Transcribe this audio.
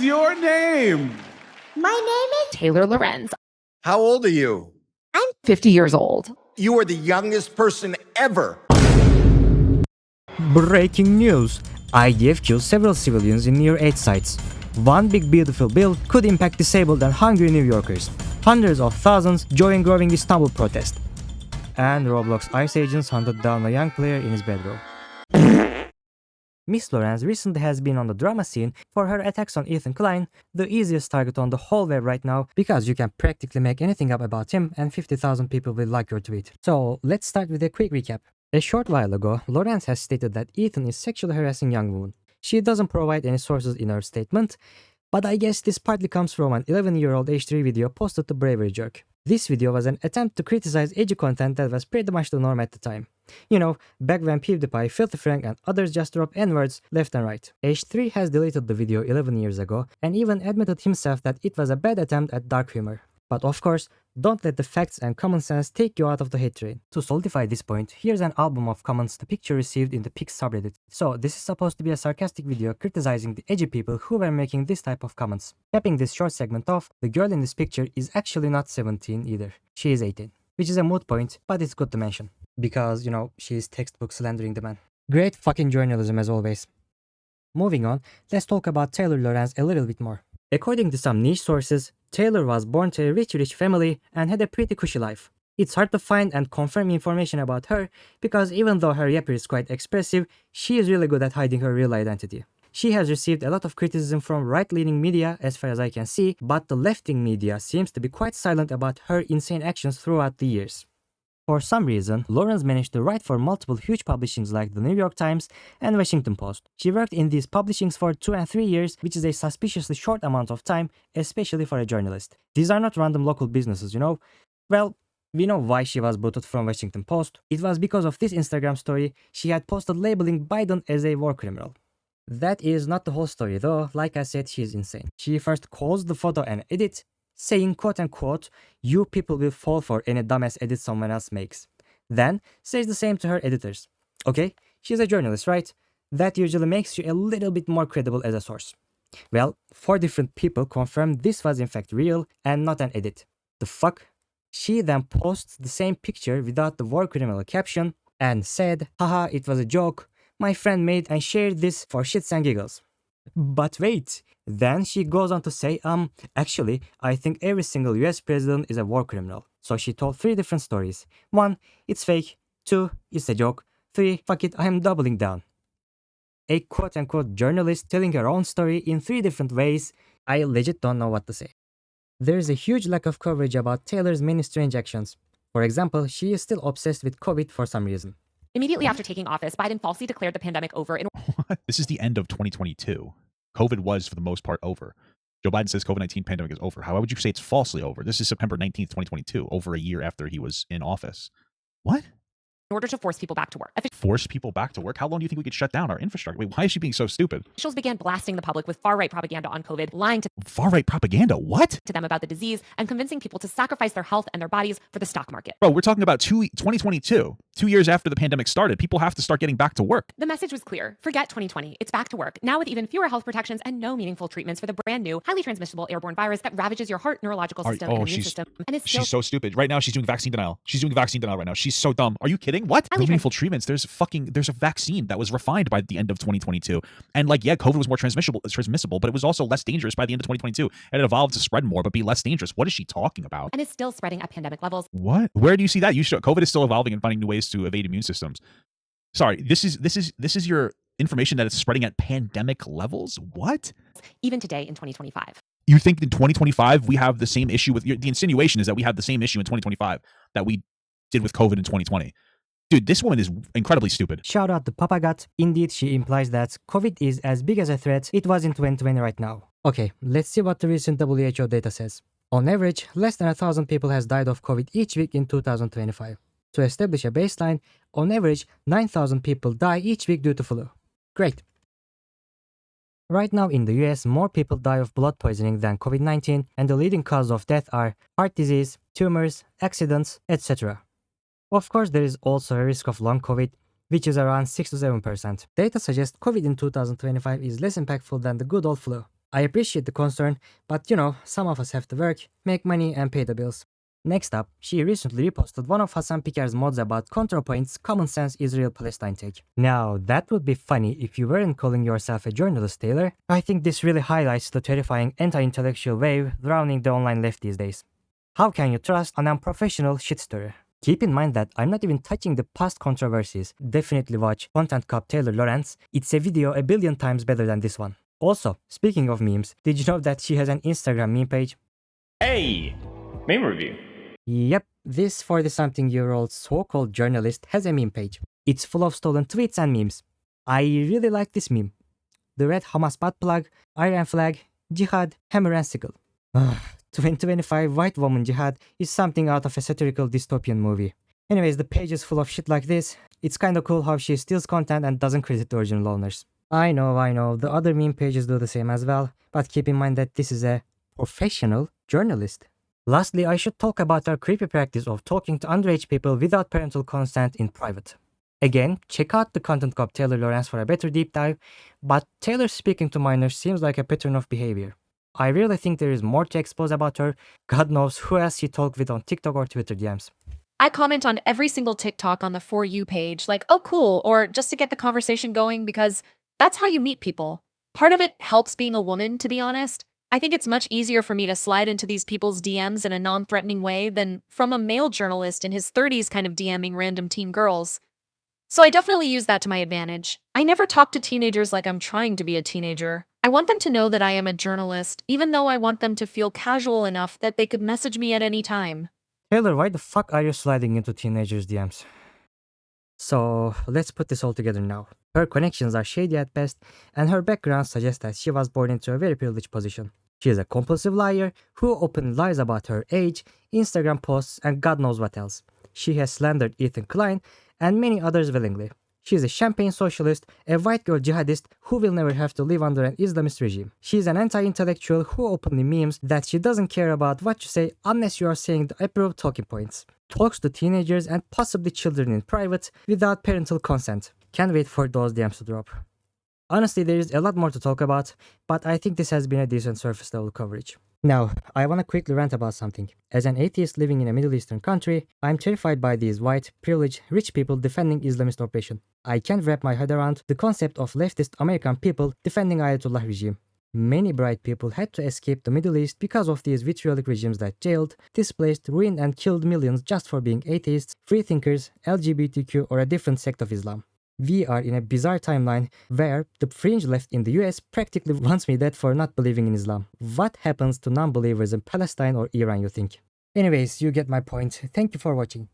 your name? My name is Taylor Lorenz. How old are you? I'm 50 years old. You are the youngest person ever. Breaking news! IDF killed several civilians in near-aid sites. One big beautiful bill could impact disabled and hungry New Yorkers. Hundreds of thousands join growing Istanbul protest. And Roblox ICE agents hunted down a young player in his bedroom. Miss Lorenz recently has been on the drama scene for her attacks on Ethan Klein, the easiest target on the whole web right now because you can practically make anything up about him and 50,000 people will like your tweet. So let's start with a quick recap. A short while ago, Lorenz has stated that Ethan is sexually harassing young women. She doesn't provide any sources in her statement, but I guess this partly comes from an 11-year-old H3 video posted to Bravery Jerk. This video was an attempt to criticize edgy content that was pretty much the norm at the time. You know, back when PewDiePie, Filthy Frank and others just dropped N-words left and right. H3 has deleted the video 11 years ago and even admitted himself that it was a bad attempt at dark humor. But of course, don't let the facts and common sense take you out of the hate train. To solidify this point, here's an album of comments the picture received in the Pics subreddit. So this is supposed to be a sarcastic video criticizing the edgy people who were making this type of comments. Capping this short segment off, the girl in this picture is actually not 17 either. She is 18. Which is a moot point, but it's good to mention. Because, you know, she is textbook slandering the man. Great fucking journalism as always. Moving on, let's talk about Taylor Lorenz a little bit more. According to some niche sources, Taylor was born to a rich family and had a pretty cushy life. It's hard to find and confirm information about her because even though her yapper is quite expressive, she is really good at hiding her real identity. She has received a lot of criticism from right-leaning media as far as I can see, but the left-wing media seems to be quite silent about her insane actions throughout the years. For some reason, Lorenz managed to write for multiple huge publishings like the New York Times and Washington Post. She worked in these publishings for 2 and 3 years, which is a suspiciously short amount of time, especially for a journalist. These are not random local businesses, you know? Well, we know why she was booted from Washington Post. It was because of this Instagram story she had posted labeling Biden as a war criminal. That is not the whole story though, like I said, she is insane. She first calls the photo an edit, saying quote-unquote, you people will fall for any dumbass edit someone else makes. Then says the same to her editors. Okay, she's a journalist, right? That usually makes you a little bit more credible as a source. Well, 4 different people confirmed this was in fact real and not an edit. The fuck? She then posts the same picture without the war criminal caption and said, haha, it was a joke. My friend made and shared this for shits and giggles. But wait, then she goes on to say, actually, I think every single US president is a war criminal. So she told 3 different stories. 1, it's fake. 2, it's a joke. 3, fuck it, I am doubling down. A quote-unquote journalist telling her own story in 3 different ways. I legit don't know what to say. There is a huge lack of coverage about Taylor's many strange actions. For example, she is still obsessed with COVID for some reason. Immediately after taking office, Biden falsely declared the pandemic over in This is the end of 2022. COVID was, for the most part, over. Joe Biden says COVID-19 pandemic is over. How would you say it's falsely over? This is September 19th, 2022, over a year after he was in office. What? order to force people back to work. Force people back to work? How long do you think we could shut down our infrastructure? Wait, why is she being so stupid? Officials began blasting the public with far-right propaganda on COVID, lying to Far-right propaganda? What? them about the disease and convincing people to sacrifice their health and their bodies for the stock market. Bro, we're talking about 2022. 2 years after the pandemic started. People have to start getting back to work. The message was clear. Forget 2020. It's back to work. Now with even fewer health protections and no meaningful treatments for the brand new, highly transmissible airborne virus that ravages your heart, neurological system, and immune system. And it's still she's so stupid. Right now, she's doing vaccine denial. She's doing vaccine denial right now. She's so dumb. Are you kidding? What? No meaningful treatments. There's a vaccine that was refined by the end of 2022. And like, yeah, COVID was more transmissible, but it was also less dangerous by the end of 2022. And it evolved to spread more, but be less dangerous. What is she talking about? And it's still spreading at pandemic levels. What? Where do you see that? COVID is still evolving and finding new ways to evade immune systems. Sorry, this is your information that it's spreading at pandemic levels? What? Even today in 2025. You think in 2025 we have the same issue with the insinuation is that we have the same issue in 2025 that we did with COVID in 2020. Dude, this woman is incredibly stupid. Shout out to Papagat. Indeed, she implies that COVID is as big as a threat it was in 2020 right now. Okay, let's see what the recent WHO data says. On average, less than 1,000 people has died of COVID each week in 2025. To establish a baseline, on average, 9,000 people die each week due to flu. Great. Right now in the US, more people die of blood poisoning than COVID-19, and the leading causes of death are heart disease, tumors, accidents, etc. Of course, there is also a risk of long COVID, which is around 6 to 7%. Data suggests COVID in 2025 is less impactful than the good old flu. I appreciate the concern, but you know, some of us have to work, make money and pay the bills. Next up, she recently reposted one of Hassan Piker's mods about ContraPoint's Common Sense Israel-Palestine take. Now, that would be funny if you weren't calling yourself a journalist, Taylor. I think this really highlights the terrifying anti-intellectual wave drowning the online left these days. How can you trust an unprofessional shitstirrer? Keep in mind that I'm not even touching the past controversies. Definitely watch Content Cop Taylor Lorenz. It's a video a billion times better than this one. Also, speaking of memes, did you know that she has an Instagram meme page? Hey! Meme review. Yep, this 40-something-year-old so-called journalist has a meme page. It's full of stolen tweets and memes. I really like this meme. The red Hamas butt plug, Iran flag, jihad, hammer and sickle. 2025 white woman jihad is something out of a satirical dystopian movie. Anyways, the page is full of shit like this. It's kinda cool how she steals content and doesn't credit the original owners. I know, the other meme pages do the same as well, but keep in mind that this is a professional journalist. Lastly, I should talk about our creepy practice of talking to underage people without parental consent in private. Again, check out the Content Cop Taylor Lorenz for a better deep dive, but Taylor speaking to minors seems like a pattern of behavior. I really think there is more to expose about her. God knows who else she talked with on TikTok or Twitter DMs. I comment on every single TikTok on the For You page, like, oh, cool, or just to get the conversation going because that's how you meet people. Part of it helps being a woman, to be honest. I think it's much easier for me to slide into these people's DMs in a non-threatening way than from a male journalist in his 30s kind of DMing random teen girls. So I definitely use that to my advantage. I never talk to teenagers like I'm trying to be a teenager. I want them to know that I am a journalist, even though I want them to feel casual enough that they could message me at any time. Taylor, why the fuck are you sliding into teenagers' DMs? So, let's put this all together now. Her connections are shady at best, and her background suggests that she was born into a very privileged position. She is a compulsive liar who openly lies about her age, Instagram posts, and God knows what else. She has slandered Ethan Klein and many others willingly. She is a champagne socialist, a white girl jihadist who will never have to live under an Islamist regime. She is an anti-intellectual who openly memes that she doesn't care about what you say unless you are saying the approved talking points. Talks to teenagers and possibly children in private without parental consent. Can't wait for those DMs to drop. Honestly, there is a lot more to talk about, but I think this has been a decent surface level coverage. Now, I want to quickly rant about something. As an atheist living in a Middle Eastern country, I'm terrified by these white, privileged, rich people defending Islamist oppression. I can't wrap my head around the concept of leftist American people defending Ayatollah regime. Many bright people had to escape the Middle East because of these vitriolic regimes that jailed, displaced, ruined and killed millions just for being atheists, freethinkers, LGBTQ or a different sect of Islam. We are in a bizarre timeline where the fringe left in the US practically wants me dead for not believing in Islam. What happens to non-believers in Palestine or Iran, you think? Anyways, you get my point. Thank you for watching.